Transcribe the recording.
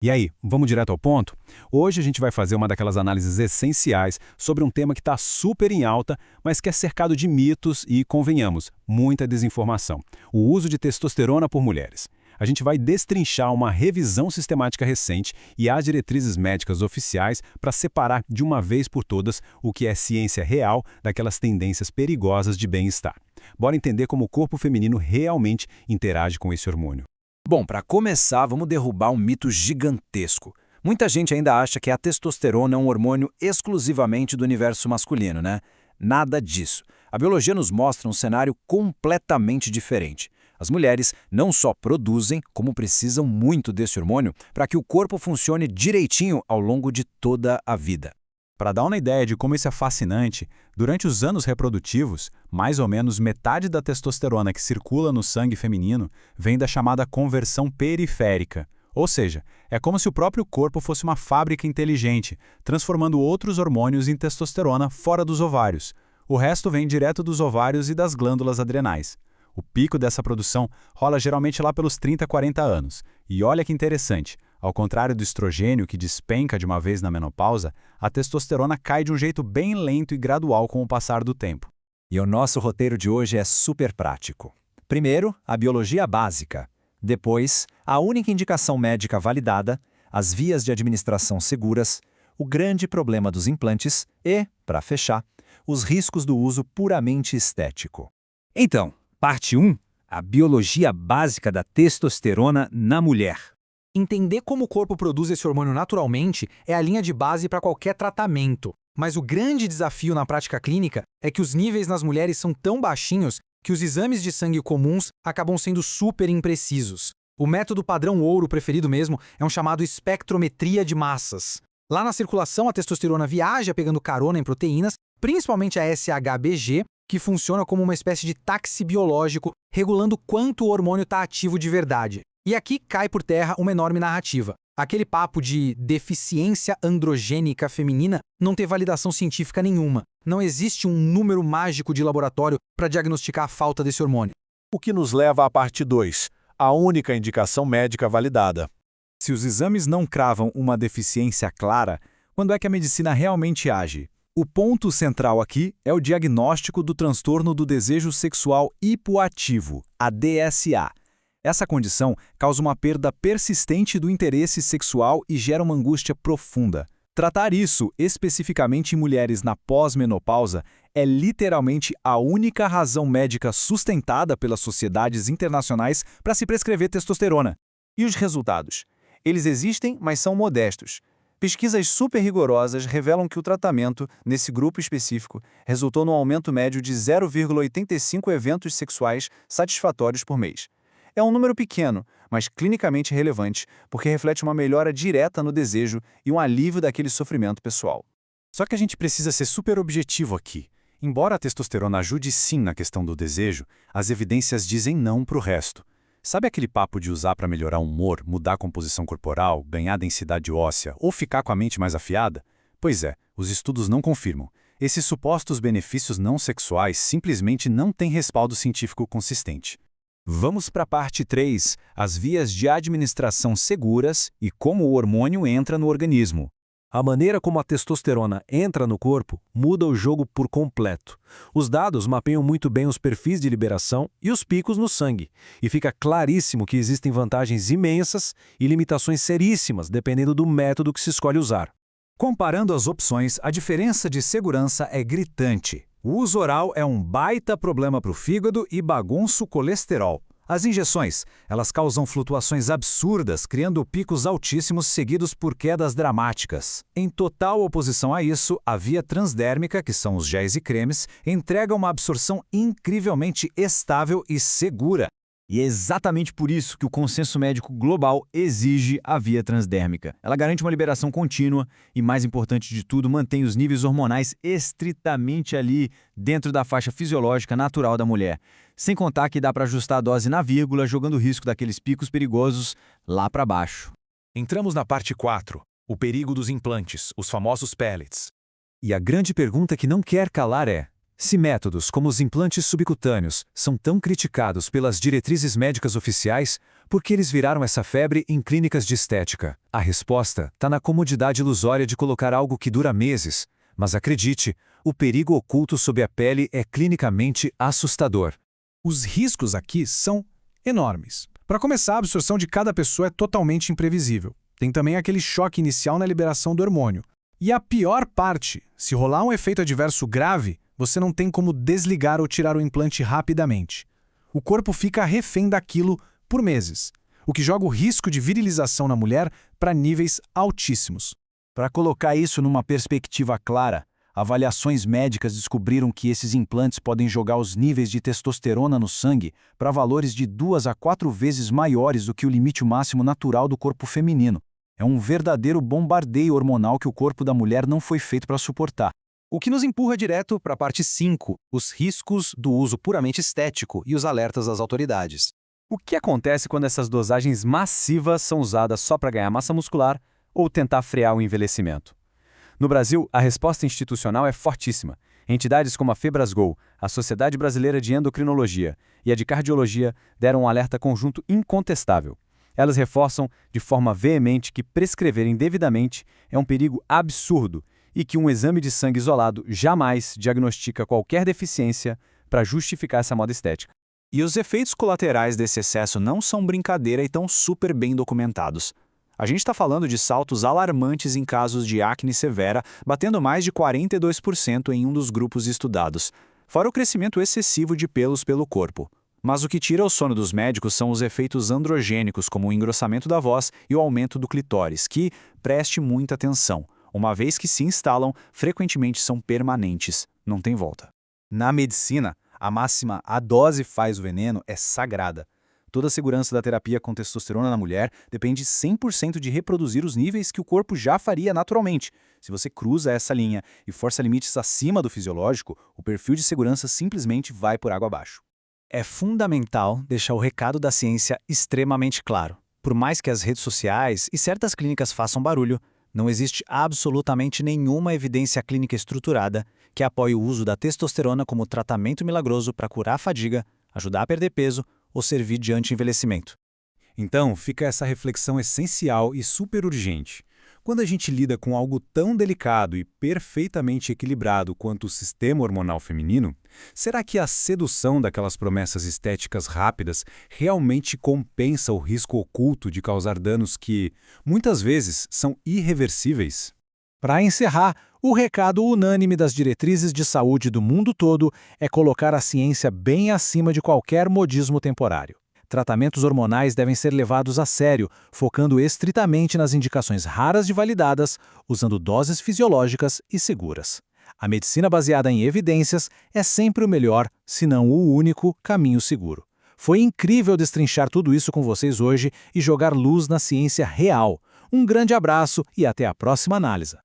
E aí, vamos direto ao ponto? Hoje a gente vai fazer uma daquelas análises essenciais sobre um tema que está super em alta, mas que é cercado de mitos e, convenhamos, muita desinformação: o uso de testosterona por mulheres. A gente vai destrinchar uma revisão sistemática recente e as diretrizes médicas oficiais para separar de uma vez por todas o que é ciência real daquelas tendências perigosas de bem-estar. Bora entender como o corpo feminino realmente interage com esse hormônio. Bom, para começar, vamos derrubar um mito gigantesco. Muita gente ainda acha que a testosterona é um hormônio exclusivamente do universo masculino, né? Nada disso. A biologia nos mostra um cenário completamente diferente. As mulheres não só produzem, como precisam muito desse hormônio para que o corpo funcione direitinho ao longo de toda a vida. Para dar uma ideia de como isso é fascinante, durante os anos reprodutivos, mais ou menos metade da testosterona que circula no sangue feminino vem da chamada conversão periférica. Ou seja, é como se o próprio corpo fosse uma fábrica inteligente, transformando outros hormônios em testosterona fora dos ovários. O resto vem direto dos ovários e das glândulas adrenais. O pico dessa produção rola geralmente lá pelos 30, 40 anos. E olha que interessante, ao contrário do estrogênio que despenca de uma vez na menopausa, a testosterona cai de um jeito bem lento e gradual com o passar do tempo. E o nosso roteiro de hoje é super prático. Primeiro, a biologia básica. Depois, a única indicação médica validada, as vias de administração seguras, o grande problema dos implantes e, para fechar, os riscos do uso puramente estético. Então, parte 1, a biologia básica da testosterona na mulher. Entender como o corpo produz esse hormônio naturalmente é a linha de base para qualquer tratamento. Mas o grande desafio na prática clínica é que os níveis nas mulheres são tão baixinhos que os exames de sangue comuns acabam sendo super imprecisos. O método padrão ouro preferido mesmo é um chamado espectrometria de massas. Lá na circulação, a testosterona viaja pegando carona em proteínas, principalmente a SHBG, que funciona como uma espécie de táxi biológico, regulando quanto o hormônio está ativo de verdade. E aqui cai por terra uma enorme narrativa. Aquele papo de deficiência androgênica feminina não tem validação científica nenhuma. Não existe um número mágico de laboratório para diagnosticar a falta desse hormônio. O que nos leva à parte 2, a única indicação médica validada. Se os exames não cravam uma deficiência clara, quando é que a medicina realmente age? O ponto central aqui é o diagnóstico do transtorno do desejo sexual hipoativo, a DSA. Essa condição causa uma perda persistente do interesse sexual e gera uma angústia profunda. Tratar isso, especificamente em mulheres na pós-menopausa, é literalmente a única razão médica sustentada pelas sociedades internacionais para se prescrever testosterona. E os resultados? Eles existem, mas são modestos. Pesquisas super rigorosas revelam que o tratamento, nesse grupo específico, resultou num aumento médio de 0,85 eventos sexuais satisfatórios por mês. É um número pequeno, mas clinicamente relevante, porque reflete uma melhora direta no desejo e um alívio daquele sofrimento pessoal. Só que a gente precisa ser super objetivo aqui. Embora a testosterona ajude sim na questão do desejo, as evidências dizem não para o resto. Sabe aquele papo de usar para melhorar o humor, mudar a composição corporal, ganhar densidade óssea ou ficar com a mente mais afiada? Pois é, os estudos não confirmam. Esses supostos benefícios não sexuais simplesmente não têm respaldo científico consistente. Vamos para a parte 3, as vias de administração seguras e como o hormônio entra no organismo. A maneira como a testosterona entra no corpo muda o jogo por completo. Os dados mapeiam muito bem os perfis de liberação e os picos no sangue, e fica claríssimo que existem vantagens imensas e limitações seríssimas dependendo do método que se escolhe usar. Comparando as opções, a diferença de segurança é gritante. O uso oral é um baita problema para o fígado e bagunça o colesterol. As injeções, elas causam flutuações absurdas, criando picos altíssimos seguidos por quedas dramáticas. Em total oposição a isso, a via transdérmica, que são os géis e cremes, entrega uma absorção incrivelmente estável e segura. E é exatamente por isso que o consenso médico global exige a via transdérmica. Ela garante uma liberação contínua e, mais importante de tudo, mantém os níveis hormonais estritamente ali dentro da faixa fisiológica natural da mulher. Sem contar que dá para ajustar a dose na vírgula, jogando o risco daqueles picos perigosos lá para baixo. Entramos na parte 4, o perigo dos implantes, os famosos pellets. E a grande pergunta que não quer calar é: se métodos como os implantes subcutâneos são tão criticados pelas diretrizes médicas oficiais, Por que eles viraram essa febre em clínicas de estética? A resposta está na comodidade ilusória de colocar algo que dura meses. Mas acredite, o perigo oculto sob a pele é clinicamente assustador. Os riscos aqui são enormes. Para começar, a absorção de cada pessoa é totalmente imprevisível. Tem também aquele choque inicial na liberação do hormônio. E a pior parte, se rolar um efeito adverso grave, você não tem como desligar ou tirar o implante rapidamente. O corpo fica refém daquilo por meses, o que joga o risco de virilização na mulher para níveis altíssimos. Para colocar isso numa perspectiva clara, avaliações médicas descobriram que esses implantes podem jogar os níveis de testosterona no sangue para valores de 2 a 4 vezes maiores do que o limite máximo natural do corpo feminino. É um verdadeiro bombardeio hormonal que o corpo da mulher não foi feito para suportar. O que nos empurra direto para a parte 5, os riscos do uso puramente estético e os alertas das autoridades. O que acontece quando essas dosagens massivas são usadas só para ganhar massa muscular ou tentar frear o envelhecimento? No Brasil, a resposta institucional é fortíssima. Entidades como a Febrasgol, a Sociedade Brasileira de Endocrinologia e a de Cardiologia deram um alerta conjunto incontestável. Elas reforçam de forma veemente que prescrever indevidamente é um perigo absurdo e que um exame de sangue isolado jamais diagnostica qualquer deficiência para justificar essa moda estética. E os efeitos colaterais desse excesso não são brincadeira e estão super bem documentados. A gente está falando de saltos alarmantes em casos de acne severa, batendo mais de 42% em um dos grupos estudados, fora o crescimento excessivo de pelos pelo corpo. Mas o que tira o sono dos médicos são os efeitos androgênicos, como o engrossamento da voz e o aumento do clitóris, que, preste muita atenção, uma vez que se instalam, frequentemente são permanentes, não tem volta. Na medicina, a máxima "a dose faz o veneno" é sagrada. Toda a segurança da terapia com testosterona na mulher depende 100% de reproduzir os níveis que o corpo já faria naturalmente. Se você cruza essa linha e força limites acima do fisiológico, o perfil de segurança simplesmente vai por água abaixo. É fundamental deixar o recado da ciência extremamente claro. Por mais que as redes sociais e certas clínicas façam barulho, não existe absolutamente nenhuma evidência clínica estruturada que apoie o uso da testosterona como tratamento milagroso para curar a fadiga, ajudar a perder peso ou servir de anti-envelhecimento. Então, fica essa reflexão essencial e super urgente. Quando a gente lida com algo tão delicado e perfeitamente equilibrado quanto o sistema hormonal feminino, será que a sedução daquelas promessas estéticas rápidas realmente compensa o risco oculto de causar danos que, muitas vezes, são irreversíveis? Para encerrar, o recado unânime das diretrizes de saúde do mundo todo é colocar a ciência bem acima de qualquer modismo temporário. Tratamentos hormonais devem ser levados a sério, focando estritamente nas indicações raras de validadas, usando doses fisiológicas e seguras. A medicina baseada em evidências é sempre o melhor, se não o único, caminho seguro. Foi incrível destrinchar tudo isso com vocês hoje e jogar luz na ciência real. Um grande abraço e até a próxima análise.